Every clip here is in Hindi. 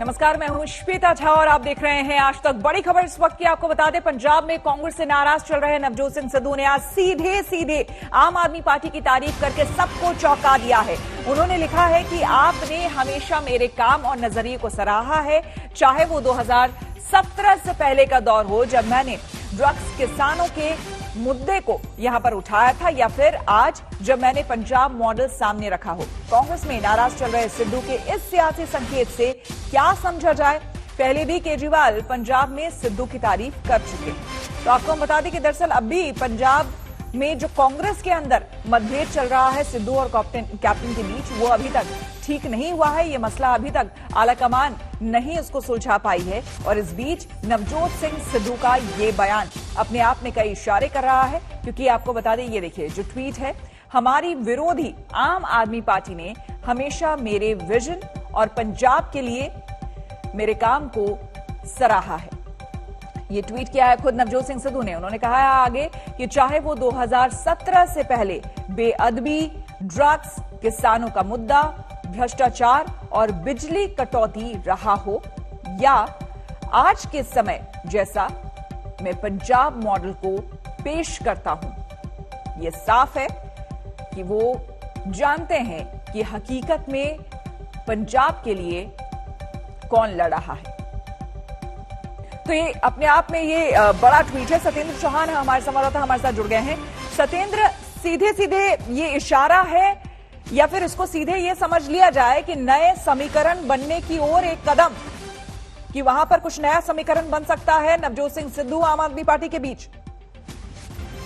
नमस्कार, मैं हूं श्वेता झा और आप देख रहे हैं आज तक। बड़ी खबर इस वक्त की आपको बता दें, पंजाब में कांग्रेस से नाराज चल रहे नवजोत सिंह सिद्धू ने आज सीधे आम आदमी पार्टी की तारीफ करके सबको चौंका दिया है। उन्होंने लिखा है कि आपने हमेशा मेरे काम और नजरिए को सराहा है, चाहे वो 2017 से पहले का दौर हो जब मैंने ड्रग्स किसानों के मुद्दे को यहां पर उठाया था, या फिर आज जब मैंने पंजाब मॉडल सामने रखा हो। कांग्रेस में नाराज चल रहे सिद्धू के इस सियासी संकेत से क्या समझा जाए? पहले भी केजरीवाल पंजाब में सिद्धू की तारीफ कर चुके हैं। तो आपको हम बता दें कि दरअसल अभी पंजाब में जो कांग्रेस के अंदर मतभेद चल रहा है सिद्धू और कैप्टन के बीच, वो अभी तक ठीक नहीं हुआ है। ये मसला अभी तक आलाकमान नहीं उसको सुलझा पाई है। और इस बीच नवजोत सिंह सिद्धू का ये बयान अपने आप में कई इशारे कर रहा है, क्योंकि आपको बता दें, ये देखिए जो ट्वीट है, हमारी विरोधी आम आदमी पार्टी ने हमेशा मेरे विजन और पंजाब के लिए मेरे काम को सराहा है। ये ट्वीट किया है खुद नवजोत सिंह सिद्धू ने। उन्होंने कहा है आगे कि चाहे वो 2017 से पहले बेअदबी, ड्रग्स, किसानों का मुद्दा, भ्रष्टाचार और बिजली कटौती रहा हो, या आज के समय जैसा मैं पंजाब मॉडल को पेश करता हूं, यह साफ है कि वो जानते हैं कि हकीकत में पंजाब के लिए कौन लड़ रहा है। तो ये अपने आप में ये बड़ा ट्वीट है। सत्येंद्र चौहान हमारे संवाददाता हमारे साथ जुड़ गए हैं। सत्येंद्र, सीधे ये इशारा है या फिर इसको सीधे ये समझ लिया जाए कि नए समीकरण बनने की ओर एक कदम, कि वहां पर कुछ नया समीकरण बन सकता है नवजोत सिंह सिद्धू आम आदमी पार्टी के बीच?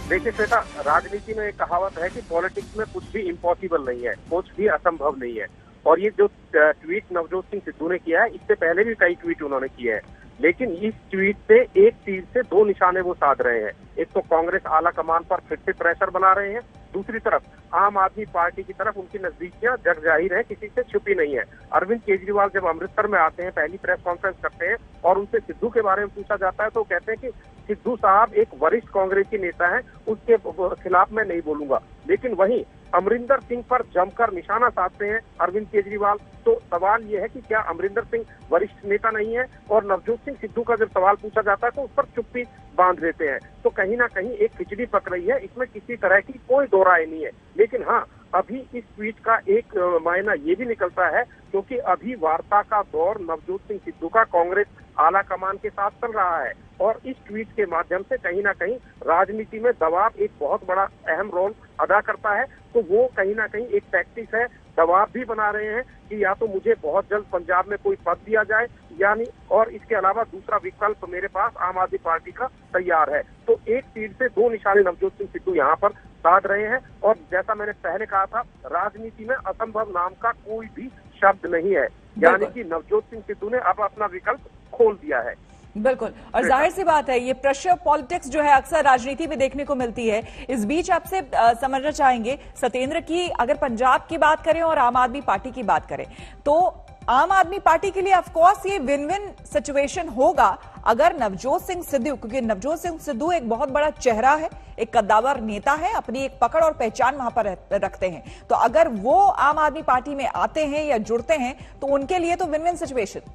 देखिए श्वेता, राजनीति में एक कहावत है कि पॉलिटिक्स में कुछ भी इम्पॉसिबल नहीं है, कुछ भी असंभव नहीं है। और ये जो ट्वीट नवजोत सिंह सिद्धू ने किया है, इससे पहले भी कई ट्वीट उन्होंने किए हैं, लेकिन इस ट्वीट से एक तीर से दो निशाने वो साध रहे हैं। एक तो कांग्रेस आला कमान पर फिर से प्रेशर बना रहे हैं, दूसरी तरफ आम आदमी पार्टी की तरफ उनकी नजदीकियां जग जाहिर है, किसी से छुपी नहीं है। अरविंद केजरीवाल जब अमृतसर में आते हैं, पहली प्रेस कॉन्फ्रेंस करते हैं और उनसे सिद्धू के बारे में पूछा जाता है, तो कहते हैं कि सिद्धू साहब एक वरिष्ठ कांग्रेसी नेता हैं, उसके खिलाफ मैं नहीं बोलूंगा। लेकिन वहीं अमरिंदर सिंह पर जमकर निशाना साधते हैं अरविंद केजरीवाल। तो सवाल यह है कि क्या अमरिंदर सिंह वरिष्ठ नेता नहीं है? और नवजोत सिंह सिद्धू का जब सवाल पूछा जाता है तो उस पर चुप्पी बांध देते हैं। तो कहीं ना कहीं एक खिचड़ी पक रही है, इसमें किसी तरह की कोई दो राय नहीं है। लेकिन हाँ, अभी इस ट्वीट का एक मायना ये भी निकलता है, क्योंकि अभी वार्ता का दौर नवजोत सिंह सिद्धू का कांग्रेस आला कमान के साथ चल रहा है, और इस ट्वीट के माध्यम से कहीं ना कहीं राजनीति में दबाव एक बहुत बड़ा अहम रोल अदा करता है। तो वो कहीं ना कहीं एक टैक्टिस है, दबाव भी बना रहे हैं कि या तो मुझे बहुत जल्द पंजाब में कोई पद दिया जाए, यानी और इसके अलावा दूसरा विकल्प मेरे पास आम आदमी पार्टी का तैयार है। तो एक तीर से दो निशाने नवजोत सिंह सिद्धू यहाँ पर साध रहे हैं। और जैसा मैंने पहले कहा था, राजनीति में असंभव नाम का कोई भी शब्द नहीं है, यानी कि नवजोत सिंह सिद्धू ने अब अपना विकल्प खोल दिया है। बिल्कुल, और जाहिर सी बात है, ये प्रेशर पॉलिटिक्स जो है अक्सर राजनीति में देखने को मिलती है। इस बीच आपसे समझना चाहेंगे सत्येंद्र की, अगर पंजाब की बात करें और आम आदमी पार्टी की बात करें, तो आम आदमी पार्टी के लिए ऑफकोर्स ये विन विन सिचुएशन होगा अगर नवजोत सिंह सिद्धू, क्योंकि नवजोत सिंह सिद्धू एक बहुत बड़ा चेहरा है, एक कद्दावर नेता है, अपनी एक पकड़ और पहचान वहां पर रखते हैं। तो अगर वो आम आदमी पार्टी में आते हैं या जुड़ते हैं तो उनके लिए तो विन विन सिचुएशन।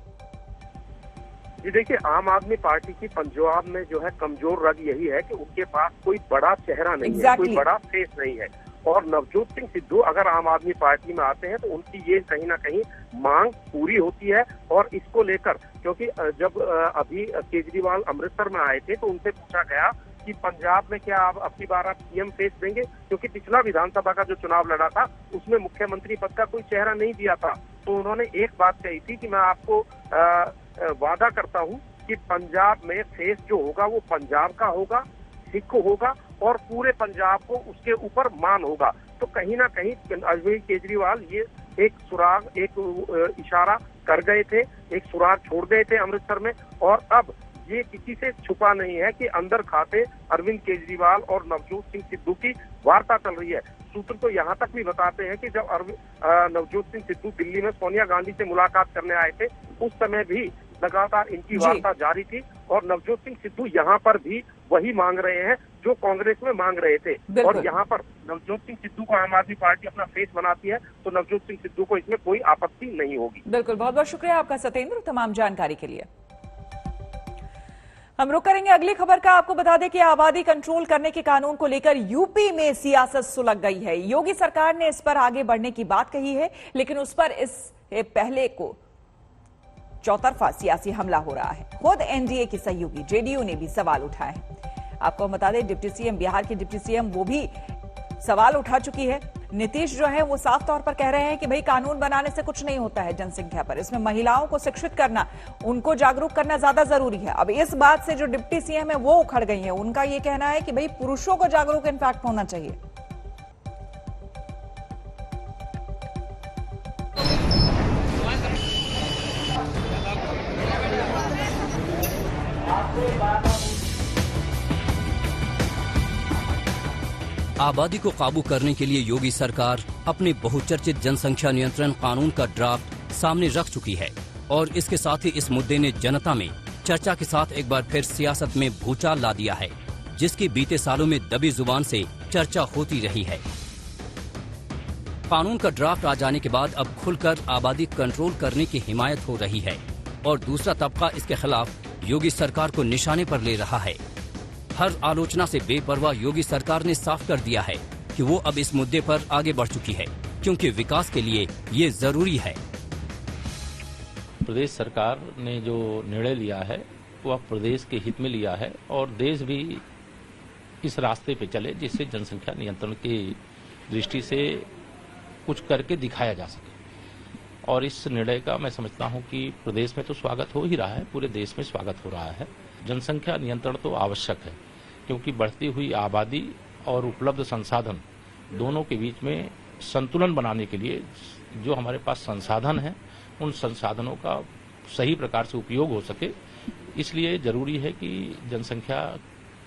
जी देखिए, आम आदमी पार्टी की पंजाब में जो है कमजोर रग यही है कि उनके पास कोई बड़ा चेहरा नहीं है, कोई बड़ा फेस नहीं है। और नवजोत सिंह सिद्धू अगर आम आदमी पार्टी में आते हैं तो उनकी ये कहीं ना कहीं मांग पूरी होती है। और इसको लेकर, क्योंकि जब अभी केजरीवाल अमृतसर में आए थे तो उनसे पूछा गया कि पंजाब में क्या आप अपनी बार आप सीएम फेस देंगे, क्योंकि पिछला विधानसभा का जो चुनाव लड़ा था उसमें मुख्यमंत्री पद का कोई चेहरा नहीं दिया था। तो उन्होंने एक बात कही थी कि मैं आपको वादा करता हूं कि पंजाब में फेस जो होगा वो पंजाब का होगा, सिख होगा और पूरे पंजाब को उसके ऊपर मान होगा। तो कहीं ना कहीं अरविंद केजरीवाल ये एक सुराग, एक इशारा कर गए थे, एक सुराग छोड़ गए थे अमृतसर में। और अब ये किसी से छुपा नहीं है कि अंदर खाते अरविंद केजरीवाल और नवजोत सिंह सिद्धू की वार्ता चल रही है। सूत्र तो यहाँ तक भी बताते हैं कि जब नवजोत सिंह सिद्धू दिल्ली में सोनिया गांधी से मुलाकात करने आए थे, उस समय भी लगातार इनकी वार्ता जारी थी। और नवजोत सिंह सिद्धू यहाँ पर भी वही मांग रहे हैं जो कांग्रेस में मांग रहे थे। और यहाँ पर नवजोत सिंह सिद्धू को आम आदमी पार्टी अपना फेस बनाती है, तो नवजोत सिंह सिद्धू को इसमें कोई आपत्ति नहीं होगी। बिल्कुल, बहुत बहुत शुक्रिया आपका सत्येंद्र तमाम जानकारी के लिए। हम रुक करेंगे अगली खबर का। आपको बता दें कि आबादी कंट्रोल करने के कानून को लेकर यूपी में सियासत सुलग गई है। योगी सरकार ने इस पर आगे बढ़ने की बात कही है, लेकिन उस पर इससे पहले को चौतरफा सियासी हमला हो रहा है। खुद एनडीए की सहयोगी जेडीयू ने भी सवाल उठाए हैं। आपको बता दें डिप्टी सीएम, बिहार की डिप्टी सीएम वो भी सवाल उठा चुकी है। नीतीश जो है वो साफ तौर पर कह रहे हैं कि भाई कानून बनाने से कुछ नहीं होता है जनसंख्या पर, इसमें महिलाओं को शिक्षित करना, उनको जागरूक करना ज्यादा जरूरी है। अब इस बात से जो डिप्टी सीएम है वो उखड़ गई है। उनका ये कहना है कि भाई पुरुषों को जागरूक इनफैक्ट होना चाहिए। आबादी को काबू करने के लिए योगी सरकार अपने बहुचर्चित जनसंख्या नियंत्रण कानून का ड्राफ्ट सामने रख चुकी है और इसके साथ ही इस मुद्दे ने जनता में चर्चा के साथ एक बार फिर सियासत में भूचाल ला दिया है, जिसकी बीते सालों में दबी जुबान से चर्चा होती रही है। कानून का ड्राफ्ट आ जाने के बाद अब खुलकर आबादी कंट्रोल करने की हिमायत हो रही है और दूसरा तबका इसके खिलाफ योगी सरकार को निशाने पर ले रहा है। हर आलोचना से बेपरवाह योगी सरकार ने साफ कर दिया है कि वो अब इस मुद्दे पर आगे बढ़ चुकी है, क्योंकि विकास के लिए ये जरूरी है। प्रदेश सरकार ने जो निर्णय लिया है वह प्रदेश के हित में लिया है और देश भी इस रास्ते पे चले जिससे जनसंख्या नियंत्रण की दृष्टि से कुछ करके दिखाया जा सके। और इस निर्णय का मैं समझता हूं कि प्रदेश में तो स्वागत हो ही रहा है, पूरे देश में स्वागत हो रहा है। जनसंख्या नियंत्रण तो आवश्यक है, क्योंकि बढ़ती हुई आबादी और उपलब्ध संसाधन दोनों के बीच में संतुलन बनाने के लिए जो हमारे पास संसाधन हैं उन संसाधनों का सही प्रकार से उपयोग हो सके, इसलिए जरूरी है कि जनसंख्या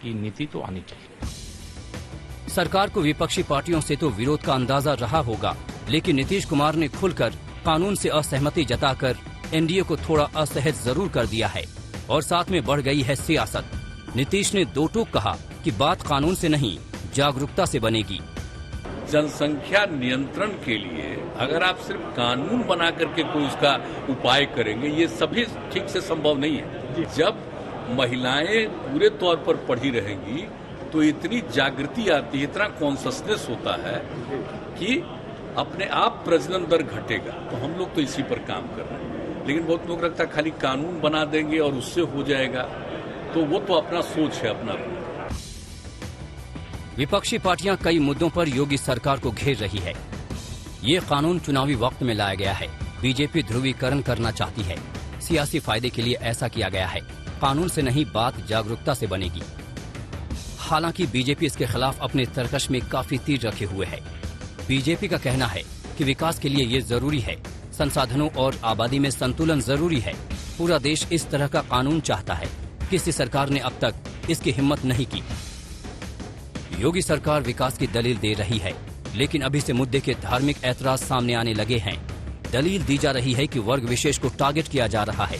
की नीति तो आनी चाहिए। सरकार को विपक्षी पार्टियों से तो विरोध का अंदाजा रहा होगा, लेकिन नीतीश कुमार ने खुलकर कानून से असहमति जताकर एनडीए को थोड़ा असहज जरूर कर दिया है और साथ में बढ़ गई है सियासत। नीतीश ने दो टूक कहा कि बात कानून से नहीं जागरूकता से बनेगी। जनसंख्या नियंत्रण के लिए अगर आप सिर्फ कानून बना करके कोई उसका उपाय करेंगे, ये सभी ठीक से संभव नहीं है। जब महिलाएं पूरे तौर पर पढ़ी रहेंगी तो इतनी जागृति आती है, इतना कॉन्शसनेस होता है कि अपने आप प्रजनन दर घटेगा। तो हम लोग तो इसी पर काम कर रहे हैं, लेकिन बहुत लोग लगता है खाली कानून बना देंगे और उससे हो जाएगा, तो वो तो अपना सोच है अपना। विपक्षी पार्टियां कई मुद्दों पर योगी सरकार को घेर रही है। ये कानून चुनावी वक्त में लाया गया है। बीजेपी ध्रुवीकरण करना चाहती है, सियासी फायदे के लिए ऐसा किया गया है। कानून से नहीं, बात जागरूकता से बनेगी। हालांकि बीजेपी इसके खिलाफ अपने तरकश में काफी तीर रखे हुए है। बीजेपी का कहना है कि विकास के लिए ये जरूरी है, संसाधनों और आबादी में संतुलन जरूरी है। पूरा देश इस तरह का कानून चाहता है। किसी सरकार ने अब तक इसकी हिम्मत नहीं की। योगी सरकार विकास की दलील दे रही है, लेकिन अभी से मुद्दे के धार्मिक ऐतराज सामने आने लगे हैं। दलील दी जा रही है कि वर्ग विशेष को टारगेट किया जा रहा है।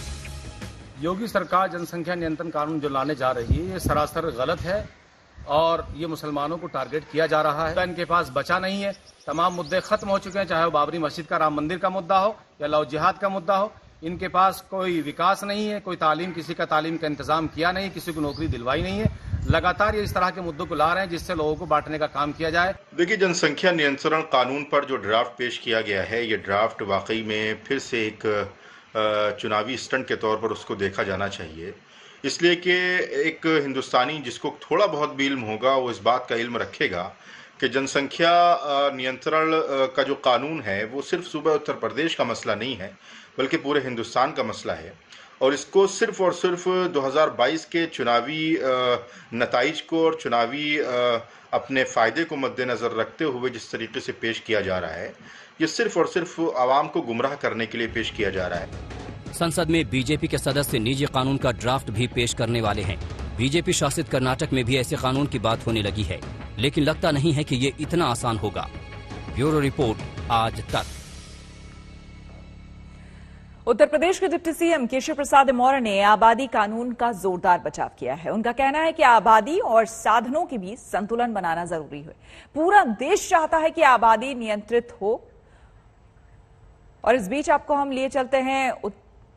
योगी सरकार जनसंख्या नियंत्रण कानून जो लाने जा रही है ये सरासर गलत है और ये मुसलमानों को टारगेट किया जा रहा है। इनके पास बचा नहीं है, तमाम मुद्दे खत्म हो चुके हैं, चाहे वो बाबरी मस्जिद का, राम मंदिर का मुद्दा हो या लव जिहाद का मुद्दा हो। इनके पास कोई विकास नहीं है, कोई तालीम, किसी का तालीम का इंतजाम किया नहीं, किसी को नौकरी दिलवाई नहीं है। लगातार ये इस तरह के मुद्दों को ला रहे हैं जिससे लोगों को बांटने का काम किया जाए। देखिए, जनसंख्या नियंत्रण कानून पर जो ड्राफ्ट पेश किया गया है, ये ड्राफ्ट वाकई में फिर से एक चुनावी स्टंट के तौर पर उसको देखा जाना चाहिए, इसलिए कि एक हिंदुस्तानी जिसको थोड़ा बहुत भी इल्म होगा वो इस बात का इल्म रखेगा कि जनसंख्या नियंत्रण का जो कानून है वो सिर्फ सूबा उत्तर प्रदेश का मसला नहीं है, बल्कि पूरे हिंदुस्तान का मसला है। और इसको सिर्फ और सिर्फ 2022 के चुनावी नताइज को और चुनावी अपने फ़ायदे को मद्देनज़र रखते हुए जिस तरीके से पेश किया जा रहा है, ये सिर्फ और सिर्फ आवाम को गुमराह करने के लिए पेश किया जा रहा है। संसद में बीजेपी के सदस्य निजी कानून का ड्राफ्ट भी पेश करने वाले हैं। बीजेपी शासित कर्नाटक में भी ऐसे कानून की बात होने लगी है, लेकिन लगता नहीं है कि ये इतना आसान होगा। ब्यूरो रिपोर्ट, आज तक। उत्तर प्रदेश के डिप्टी सीएम केशव प्रसाद मौर्य ने आबादी कानून का जोरदार बचाव किया है। उनका कहना है कि आबादी और साधनों के बीच संतुलन बनाना जरूरी है। पूरा देश चाहता है कि आबादी नियंत्रित हो। और इस बीच आपको हम लिए चलते हैं,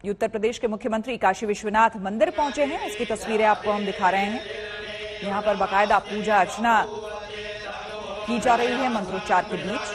उत्तर प्रदेश के मुख्यमंत्री काशी विश्वनाथ मंदिर पहुंचे हैं। इसकी तस्वीरें आपको हम दिखा रहे हैं। यहां पर बाकायदा पूजा अर्चना की जा रही है मंत्रोच्चार के बीच।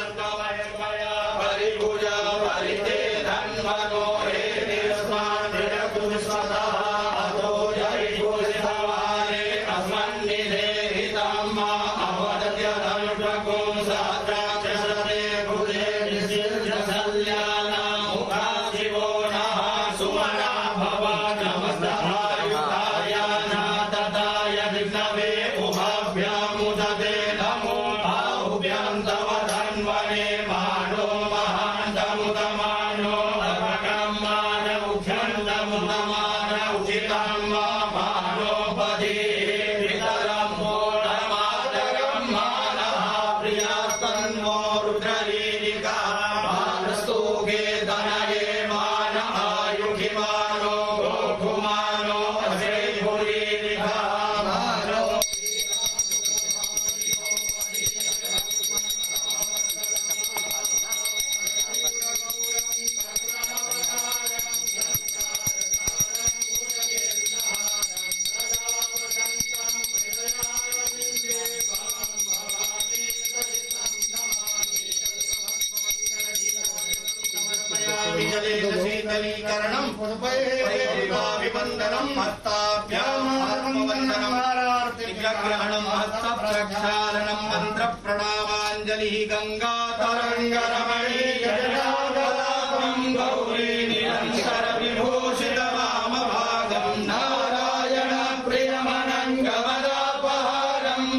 गंगा तरंग रमणीय जटाकलापं गौरी निरंतर विभूषित वाम भागं नारायण प्रियमनंगमदापहारं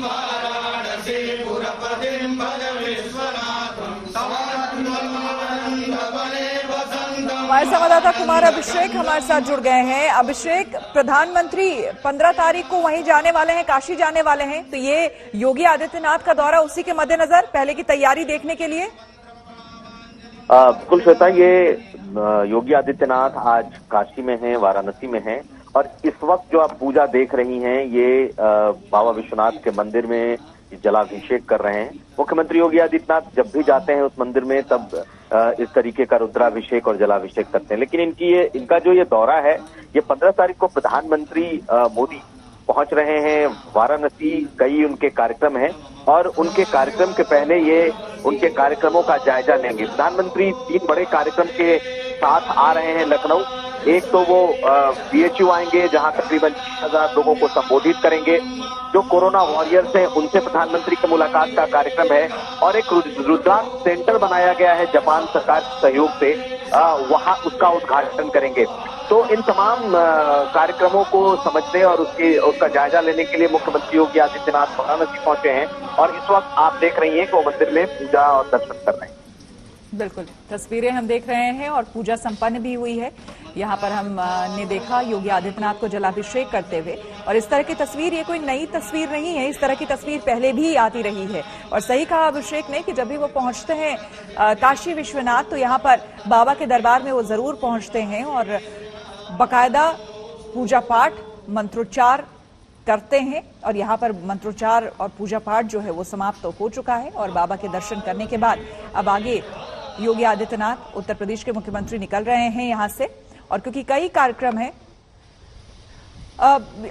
वाराणसी पुरपतिं भज विश्वनाथं समन्वयमानंदवने वसंतम्। हमारे संवाददाता कुमार अभिषेक हमारे साथ जुड़ गए हैं। अभिषेक, प्रधानमंत्री 15 तारीख को वहीं जाने वाले हैं, काशी जाने वाले हैं, तो ये योगी आदित्यनाथ का दौरा उसी के मद्देनजर पहले की तैयारी देखने के लिए। बिल्कुल श्वेता, ये योगी आदित्यनाथ आज काशी में हैं, वाराणसी में हैं और इस वक्त जो आप पूजा देख रही हैं ये बाबा विश्वनाथ के मंदिर में जलाभिषेक कर रहे हैं। मुख्यमंत्री योगी आदित्यनाथ जब भी जाते हैं उस मंदिर में तब इस तरीके का रुद्राभिषेक और जलाभिषेक करते हैं। लेकिन इनका जो ये दौरा है, ये 15 तारीख को प्रधानमंत्री मोदी पहुंच रहे हैं वाराणसी। कई उनके कार्यक्रम हैं और उनके कार्यक्रम के पहले ये उनके कार्यक्रमों का जायजा लेंगे। प्रधानमंत्री 3 बड़े कार्यक्रम के साथ आ रहे हैं लखनऊ। एक तो वो BHU आएंगे जहां तकरीबन 60,000 लोगों को संबोधित करेंगे। जो कोरोना वॉरियर्स हैं उनसे प्रधानमंत्री की मुलाकात का कार्यक्रम है और एक रुद्राक्ष सेंटर बनाया गया है जापान सरकार के सहयोग से, वहां उसका उद्घाटन करेंगे। तो इन तमाम कार्यक्रमों को समझने और उसका जायजा लेने के लिए मुख्यमंत्री योगी आदित्यनाथ वाराणसी पहुंचे हैं और इस वक्त आप देख रही हैं कि वो मंदिर में पूजा और दर्शन कर रहे हैं। बिल्कुल, तस्वीरें हम देख रहे हैं और पूजा संपन्न भी हुई है। यहाँ पर हमने देखा योगी आदित्यनाथ को जलाभिषेक करते हुए। और इस तरह की तस्वीर ये कोई नई तस्वीर नहीं है, इस तरह की तस्वीर पहले भी आती रही है। और सही कहा अभिषेक ने कि जब भी वो पहुंचते हैं काशी विश्वनाथ, तो यहाँ पर बाबा के दरबार में वो जरूर पहुंचते हैं और बाकायदा पूजा पाठ मंत्रोच्चार करते हैं। और यहाँ पर मंत्रोच्चार और पूजा पाठ जो है वो समाप्त तो हो चुका है और बाबा के दर्शन करने के बाद अब आगे योगी आदित्यनाथ उत्तर प्रदेश के मुख्यमंत्री निकल रहे हैं यहाँ से। और क्योंकि कई कार्यक्रम हैं,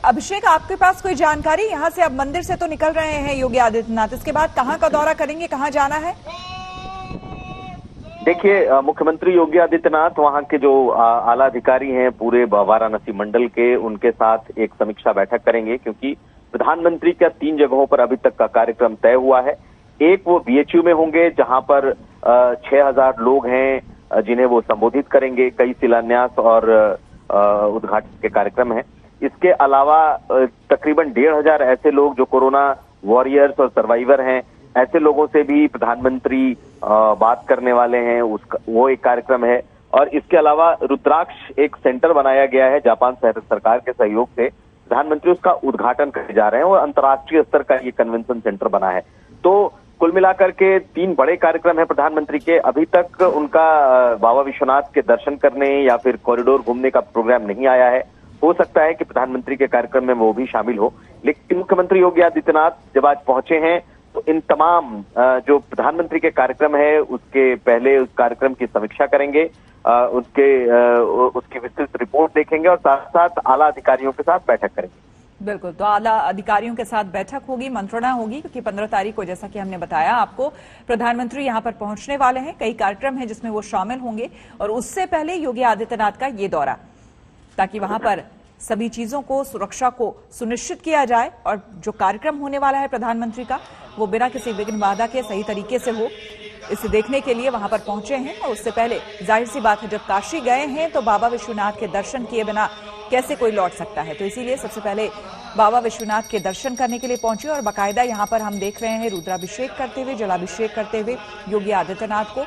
अभिषेक आपके पास कोई जानकारी, यहाँ से अब मंदिर से तो निकल रहे हैं योगी आदित्यनाथ, इसके बाद कहाँ का दौरा करेंगे, कहाँ जाना है? देखिए, मुख्यमंत्री योगी आदित्यनाथ वहां के जो आला अधिकारी हैं पूरे वाराणसी मंडल के, उनके साथ एक समीक्षा बैठक करेंगे क्योंकि प्रधानमंत्री का 3 जगहों पर अभी तक का कार्यक्रम तय हुआ है। एक वो BHU में होंगे जहां पर 6,000 लोग हैं जिन्हें वो संबोधित करेंगे। कई शिलान्यास और उद्घाटन के कार्यक्रम हैं। इसके अलावा तकरीबन 1,500 ऐसे लोग जो कोरोना वॉरियर्स और सर्वाइवर हैं, ऐसे लोगों से भी प्रधानमंत्री बात करने वाले हैं, वो एक कार्यक्रम है। और इसके अलावा रुद्राक्ष एक सेंटर बनाया गया है जापान सरकार के सहयोग से, प्रधानमंत्री उसका उद्घाटन करने जा रहे हैं और अंतर्राष्ट्रीय स्तर का ये कन्वेंशन सेंटर बना है। तो कुल मिलाकर के 3 बड़े कार्यक्रम है प्रधानमंत्री के। अभी तक उनका बाबा विश्वनाथ के दर्शन करने या फिर कॉरिडोर घूमने का प्रोग्राम नहीं आया है। हो सकता है कि प्रधानमंत्री के कार्यक्रम में वो भी शामिल हो, लेकिन मुख्यमंत्री योगी आदित्यनाथ जब आज पहुंचे हैं तो इन तमाम जो प्रधानमंत्री के कार्यक्रम है उसके पहले उस कार्यक्रम की समीक्षा करेंगे, उसकी विस्तृत रिपोर्ट देखेंगे और साथ साथ आला अधिकारियों के साथ बैठक करेंगे। बिल्कुल, तो आला अधिकारियों के साथ बैठक होगी, मंत्रणा होगी, क्योंकि 15 तारीख को जैसा कि हमने बताया आपको प्रधानमंत्री यहां पर पहुंचने वाले हैं। कई कार्यक्रम हैं जिसमें वो शामिल होंगे और उससे पहले योगी आदित्यनाथ का ये दौरा, ताकि वहां पर सभी चीजों को, सुरक्षा को सुनिश्चित किया जाए और जो कार्यक्रम होने वाला है प्रधानमंत्री का वो बिना किसी विघ्न बाधा के सही तरीके से हो, इसे देखने के लिए वहां पर पहुंचे हैं। और उससे पहले जाहिर सी बात है, जब काशी गए हैं तो बाबा विश्वनाथ के दर्शन किए बिना कैसे कोई लौट सकता है, तो इसीलिए सबसे पहले बाबा विश्वनाथ के दर्शन करने के लिए पहुंचे और बाकायदा यहां पर हम देख रहे हैं रुद्राभिषेक करते हुए, जलाभिषेक करते हुए योगी आदित्यनाथ को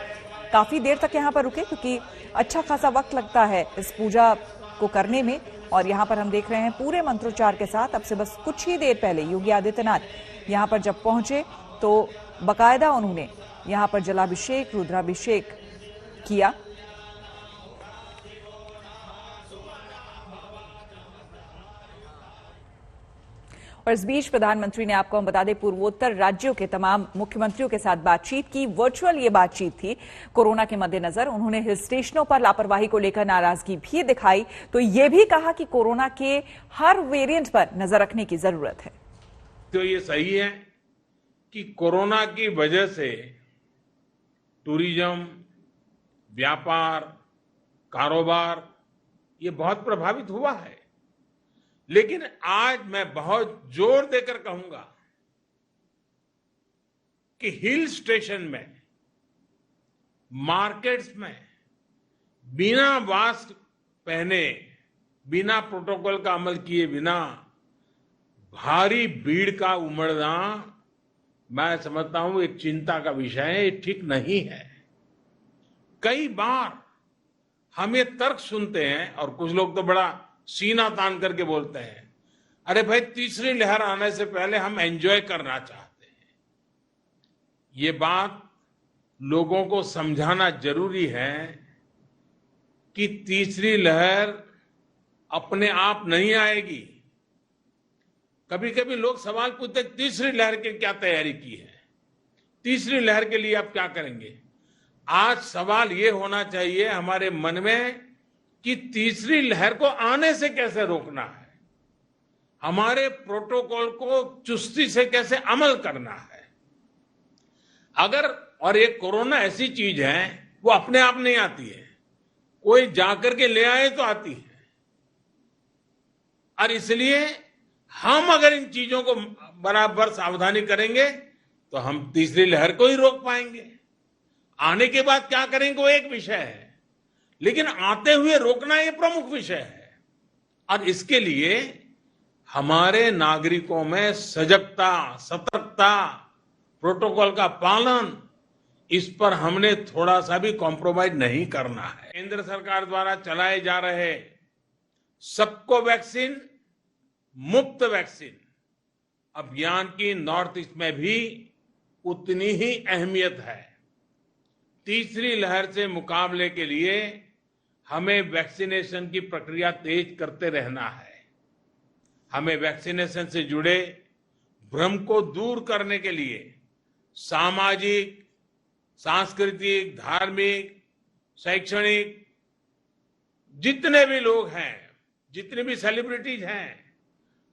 काफी देर तक यहां पर रुके, क्योंकि अच्छा खासा वक्त लगता है इस पूजा को करने में। और यहां पर हम देख रहे हैं पूरे मंत्रोच्चार के साथ, अब से बस कुछ ही देर पहले योगी आदित्यनाथ यहां पर जब पहुंचे तो बाकायदा उन्होंने यहां पर जलाभिषेक, रुद्राभिषेक किया। और इस बीच प्रधानमंत्री ने, आपको हम बता दें, पूर्वोत्तर राज्यों के तमाम मुख्यमंत्रियों के साथ बातचीत की। वर्चुअल ये बातचीत थी कोरोना के मद्देनजर। उन्होंने हिल स्टेशनों पर लापरवाही को लेकर नाराजगी भी दिखाई, तो ये भी कहा कि कोरोना के हर वेरिएंट पर नजर रखने की जरूरत है। तो ये सही है कि कोरोना की वजह से टूरिज्म, व्यापार, कारोबार ये बहुत प्रभावित हुआ है, लेकिन आज मैं बहुत जोर देकर कहूंगा कि हिल स्टेशन में, मार्केट्स में बिना मास्क पहने, बिना प्रोटोकॉल का अमल किए बिना भारी भीड़ का उमड़ना, मैं समझता हूं एक चिंता का विषय है, ये ठीक नहीं है। कई बार हम ये तर्क सुनते हैं और कुछ लोग तो बड़ा सीना तान करके बोलते हैं, अरे भाई तीसरी लहर आने से पहले हम एंजॉय करना चाहते हैं। ये बात लोगों को समझाना जरूरी है कि तीसरी लहर अपने आप नहीं आएगी। कभी कभी लोग सवाल पूछते, तीसरी लहर की क्या तैयारी की है, तीसरी लहर के लिए आप क्या करेंगे। आज सवाल ये होना चाहिए हमारे मन में कि तीसरी लहर को आने से कैसे रोकना है, हमारे प्रोटोकॉल को चुस्ती से कैसे अमल करना है। अगर, और ये कोरोना ऐसी चीज है वो अपने आप नहीं आती है, कोई जाकर के ले आए तो आती है। और इसलिए हम अगर इन चीजों को बराबर सावधानी करेंगे तो हम तीसरी लहर को ही रोक पाएंगे। आने के बाद क्या करेंगे वो एक विषय है, लेकिन आते हुए रोकना ये प्रमुख विषय है। और इसके लिए हमारे नागरिकों में सजगता, सतर्कता, प्रोटोकॉल का पालन, इस पर हमने थोड़ा सा भी कॉम्प्रोमाइज नहीं करना है। केंद्र सरकार द्वारा चलाए जा रहे सबको वैक्सीन, मुफ्त वैक्सीन अभियान की नॉर्थ ईस्ट में भी उतनी ही अहमियत है। तीसरी लहर से मुकाबले के लिए हमें वैक्सीनेशन की प्रक्रिया तेज करते रहना है। हमें वैक्सीनेशन से जुड़े भ्रम को दूर करने के लिए सामाजिक, सांस्कृतिक, धार्मिक, शैक्षणिक जितने भी लोग हैं, जितने भी सेलिब्रिटीज हैं,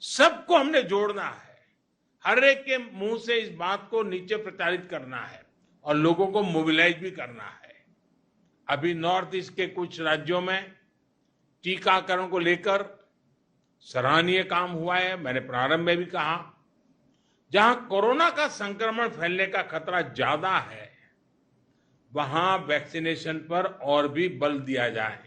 सबको हमने जोड़ना है। हर एक के मुंह से इस बात को नीचे प्रचारित करना है और लोगों को मोबिलाइज भी करना है। अभी नॉर्थ ईस्ट के कुछ राज्यों में टीकाकरण को लेकर सराहनीय काम हुआ है। मैंने प्रारंभ में भी कहा, जहां कोरोना का संक्रमण फैलने का खतरा ज्यादा है, वहां वैक्सीनेशन पर और भी बल दिया जाए।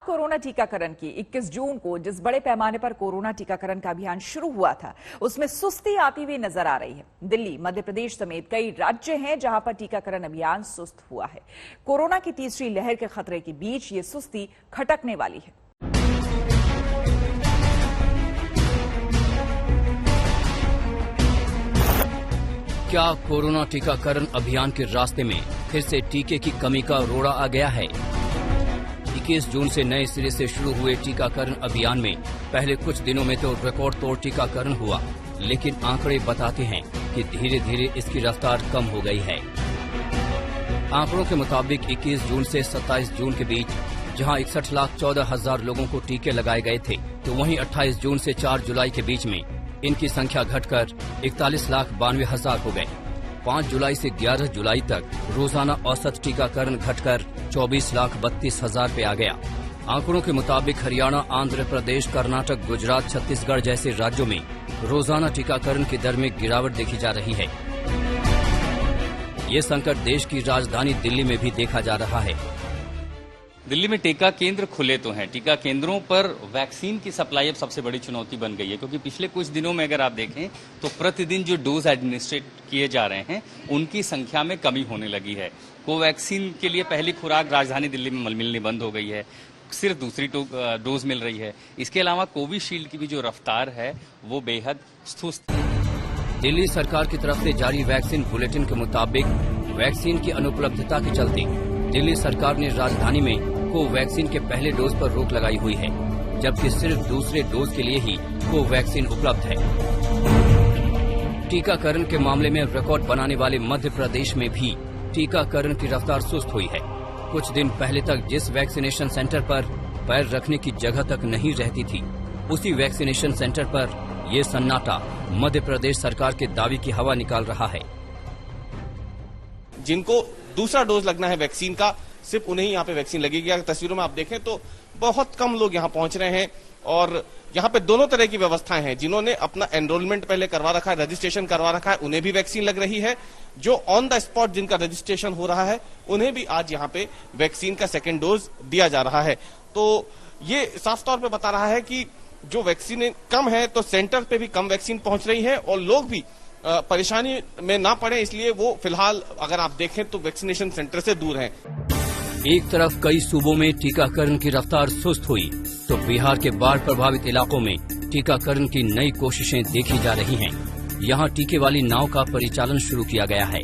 कोरोना टीकाकरण की 21 जून को जिस बड़े पैमाने पर कोरोना टीकाकरण का अभियान शुरू हुआ था, उसमें सुस्ती आती हुई नजर आ रही है। दिल्ली, मध्य प्रदेश समेत कई राज्य हैं जहां पर टीकाकरण अभियान सुस्त हुआ है। कोरोना की तीसरी लहर के खतरे के बीच ये सुस्ती खटकने वाली है। क्या कोरोना टीकाकरण अभियान के रास्ते में फिर से टीके की कमी का रोड़ा आ गया है? 21 जून से नए सिरे से शुरू हुए टीकाकरण अभियान में पहले कुछ दिनों में तो रिकॉर्ड तोड़ टीकाकरण हुआ, लेकिन आंकड़े बताते हैं कि धीरे धीरे इसकी रफ्तार कम हो गई है। आंकड़ों के मुताबिक 21 जून से 27 जून के बीच जहां 61,14,000 लोगों को टीके लगाए गए थे, तो वहीं 28 जून से 4 जुलाई के बीच में इनकी संख्या घटकर 41,92,000 हो गए। 5 जुलाई से 11 जुलाई तक रोजाना औसत टीकाकरण घटकर 24,32,000 पे आ गया। आंकड़ों के मुताबिक हरियाणा, आंध्र प्रदेश, कर्नाटक, गुजरात, छत्तीसगढ़ जैसे राज्यों में रोजाना टीकाकरण की दर में गिरावट देखी जा रही है। ये संकट देश की राजधानी दिल्ली में भी देखा जा रहा है। दिल्ली में टीका केंद्र खुले तो हैं, टीका केंद्रों पर वैक्सीन की सप्लाई अब सबसे बड़ी चुनौती बन गई है, क्योंकि पिछले कुछ दिनों में अगर आप देखें तो प्रतिदिन जो डोज एडमिनिस्ट्रेट किए जा रहे हैं उनकी संख्या में कमी होने लगी है। कोवैक्सीन के लिए पहली खुराक राजधानी दिल्ली में मिलनी बंद हो गई है, सिर्फ दूसरी डोज मिल रही है। इसके अलावा कोविशील्ड की भी जो रफ्तार है वो बेहद सुस्त है। दिल्ली सरकार की तरफ से जारी वैक्सीन बुलेटिन के मुताबिक वैक्सीन की अनुपलब्धता के चलते दिल्ली सरकार ने राजधानी में कोवैक्सीन के पहले डोज पर रोक लगाई हुई है, जबकि सिर्फ दूसरे डोज के लिए ही कोवैक्सीन उपलब्ध है। टीकाकरण के मामले में रिकॉर्ड बनाने वाले मध्य प्रदेश में भी टीकाकरण की रफ्तार सुस्त हुई है। कुछ दिन पहले तक जिस वैक्सीनेशन सेंटर पर पैर रखने की जगह तक नहीं रहती थी, उसी वैक्सीनेशन सेंटर पर ये सन्नाटा मध्य प्रदेश सरकार के दावे की हवा निकाल रहा है। जिनको दूसरा डोज लगना है वैक्सीन का, सिर्फ उन्हें ही यहाँ पे वैक्सीन लगेगी। अगर तस्वीरों में आप देखें तो बहुत कम लोग यहाँ पहुंच रहे हैं और यहाँ पे दोनों तरह की व्यवस्थाएं हैं। जिन्होंने अपना एनरोलमेंट पहले करवा रखा है, रजिस्ट्रेशन करवा रखा है, उन्हें भी वैक्सीन लग रही है। जो ऑन द स्पॉट जिनका रजिस्ट्रेशन हो रहा है उन्हें भी आज यहाँ पे वैक्सीन का सेकेंड डोज दिया जा रहा है। तो ये साफ तौर पर बता रहा है कि जो वैक्सीन कम है तो सेंटर पे भी कम वैक्सीन पहुंच रही है और लोग भी परेशानी में ना पड़े, इसलिए वो फिलहाल अगर आप देखें तो वैक्सीनेशन सेंटर से दूर हैं। एक तरफ कई सूबों में टीकाकरण की रफ्तार सुस्त हुई, तो बिहार के बाढ़ प्रभावित इलाकों में टीकाकरण की नई कोशिशें देखी जा रही हैं। यहाँ टीके वाली नाव का परिचालन शुरू किया गया है।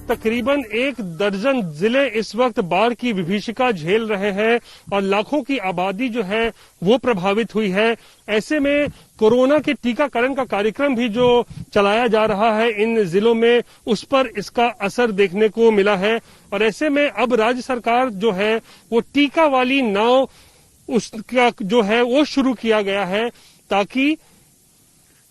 तकरीबन 1 दर्जन जिले इस वक्त बाढ़ की विभीषिका झेल रहे हैं और लाखों की आबादी जो है वो प्रभावित हुई है। ऐसे में कोरोना के टीकाकरण का कार्यक्रम भी जो चलाया जा रहा है इन जिलों में, उस पर इसका असर देखने को मिला है। और ऐसे में अब राज्य सरकार जो है वो टीका वाली नाव उसका जो है वो शुरू किया गया है, ताकि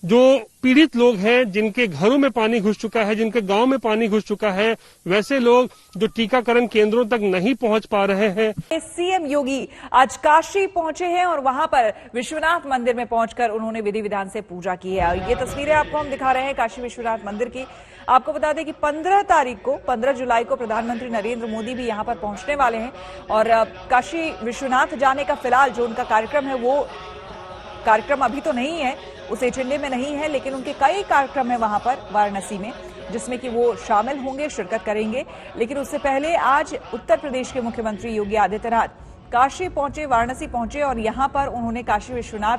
जो पीड़ित लोग हैं, जिनके घरों में पानी घुस चुका है, जिनके गांव में पानी घुस चुका है, वैसे लोग जो टीकाकरण केंद्रों तक नहीं पहुंच पा रहे हैं। सीएम योगी आज काशी पहुंचे हैं और वहां पर विश्वनाथ मंदिर में पहुंचकर उन्होंने विधि विधान से पूजा की है। ये तस्वीरें आपको हम दिखा रहे हैं काशी विश्वनाथ मंदिर की। आपको बता दें कि 15 जुलाई को प्रधानमंत्री नरेंद्र मोदी भी यहां पर पहुंचने वाले हैं और काशी विश्वनाथ जाने का फिलहाल जो उनका कार्यक्रम है वो कार्यक्रम अभी तो नहीं है, उस एजेंडे में नहीं है, लेकिन उनके कई कार्यक्रम है वहां पर वाराणसी में, जिसमें कि वो शामिल होंगे, शिरकत करेंगे। लेकिन उससे पहले आज उत्तर प्रदेश के मुख्यमंत्री योगी आदित्यनाथ काशी पहुंचे, वाराणसी पहुंचे और यहां पर उन्होंने काशी विश्वनाथ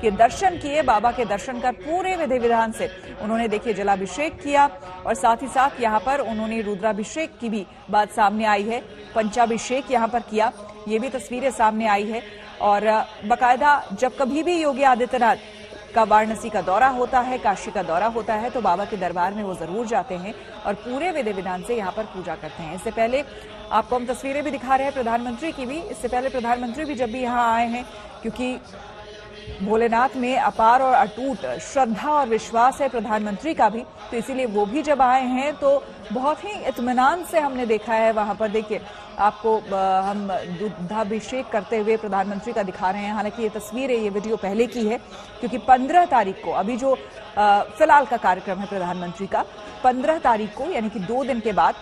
के दर्शन किए। बाबा के दर्शन कर पूरे विधि विधान से उन्होंने देखिए जलाभिषेक किया और साथ ही साथ यहाँ पर उन्होंने रुद्राभिषेक की भी बात सामने आई है, पंचाभिषेक यहाँ पर किया, ये भी तस्वीरें सामने आई है। और बाकायदा जब कभी भी योगी आदित्यनाथ का वाराणसी का दौरा होता है, काशी का दौरा होता है, तो बाबा के दरबार में वो जरूर जाते हैं और पूरे विधि विधान से यहाँ पर पूजा करते हैं। इससे पहले आपको हम तस्वीरें भी दिखा रहे हैं प्रधानमंत्री की भी। इससे पहले प्रधानमंत्री भी जब भी यहाँ आए हैं, क्योंकि भोलेनाथ में अपार और अटूट श्रद्धा और विश्वास है प्रधानमंत्री का भी, तो इसीलिए वो भी जब आए हैं तो बहुत ही इत्मीनान से हमने देखा है वहां पर। देखिए आपको हम दुग्धाभिषेक करते हुए प्रधानमंत्री का दिखा रहे हैं। हालांकि ये तस्वीर है, ये वीडियो पहले की है, क्योंकि 15 तारीख को अभी जो फिलहाल का कार्यक्रम है प्रधानमंत्री का, 15 तारीख को यानी कि 2 दिन के बाद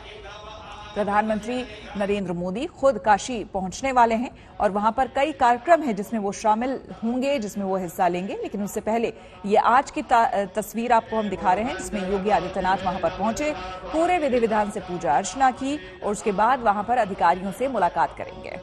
प्रधानमंत्री नरेंद्र मोदी खुद काशी पहुंचने वाले हैं और वहां पर कई कार्यक्रम हैं जिसमें वो शामिल होंगे, जिसमें वो हिस्सा लेंगे। लेकिन उससे पहले ये आज की तस्वीर आपको हम दिखा रहे हैं, जिसमें योगी आदित्यनाथ वहां पर पहुंचे, पूरे विधि विधान से पूजा अर्चना की और उसके बाद वहां पर अधिकारियों से मुलाकात करेंगे।